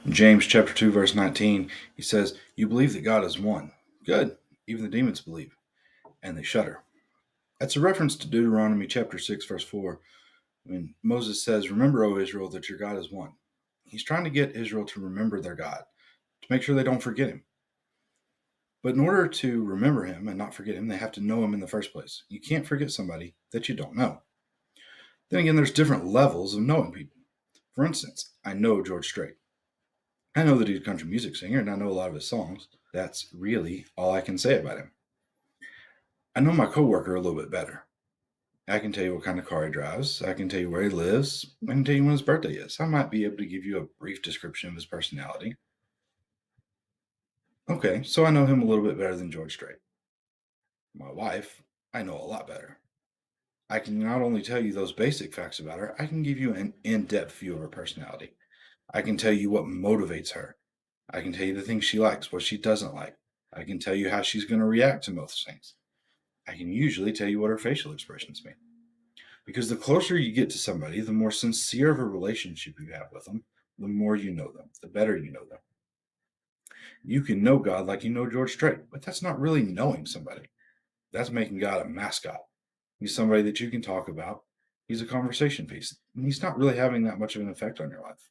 In James chapter 2, verse 19, he says, "You believe that God is one. Good. Even the demons believe, and they shudder." That's a reference to Deuteronomy chapter 6, verse 4. When Moses says, "Remember, O Israel, that your God is one." He's trying to get Israel to remember their God, to make sure they don't forget him. But in order to remember him and not forget him, they have to know him in the first place. You can't forget somebody that you don't know. Then again, there's different levels of knowing people. For instance, I know George Strait. I know that he's a country music singer and I know a lot of his songs. That's really all I can say about him. I know my coworker a little bit better. I can tell you what kind of car he drives. I can tell you where he lives. I can tell you when his birthday is. I might be able to give you a brief description of his personality. Okay, so I know him a little bit better than George Strait. My wife, I know a lot better. I can not only tell you those basic facts about her, I can give you an in depth view of her personality. I can tell you what motivates her. I can tell you the things she likes, what she doesn't like. I can tell you how she's going to react to most things. I can usually tell you what her facial expressions mean. Because the closer you get to somebody, the more sincere of a relationship you have with them, the more you know them, the better you know them. You can know God like you know George Strait, but that's not really knowing somebody. That's making God a mascot. He's somebody that you can talk about. He's a conversation piece. And he's not really having that much of an effect on your life.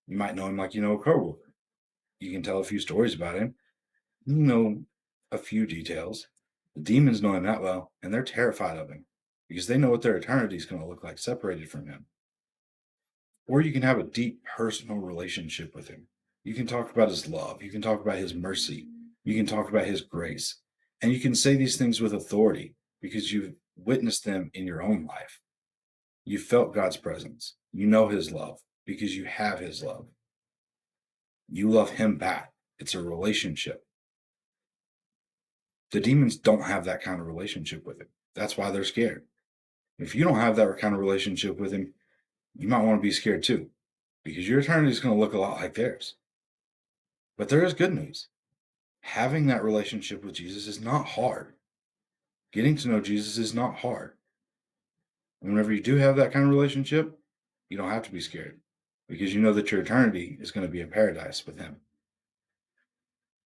You might know him like you know a coworker. You can tell a few stories about him. You know a few details. The demons know him that well, and they're terrified of him because they know what their eternity is going to look like separated from him. Or you can have a deep personal relationship with him. You can talk about his love. You can talk about his mercy. You can talk about his grace. And you can say these things with authority because you've witnessed them in your own life. You felt God's presence. You know his love because you have his love. You love him back. It's a relationship. The demons don't have that kind of relationship with him. That's why they're scared. If you don't have that kind of relationship with him, you might want to be scared too because your eternity is going to look a lot like theirs. But there is good news. Having that relationship with Jesus is not hard. Getting to know Jesus is not hard. And whenever you do have that kind of relationship, you don't have to be scared because you know that your eternity is going to be in paradise with him.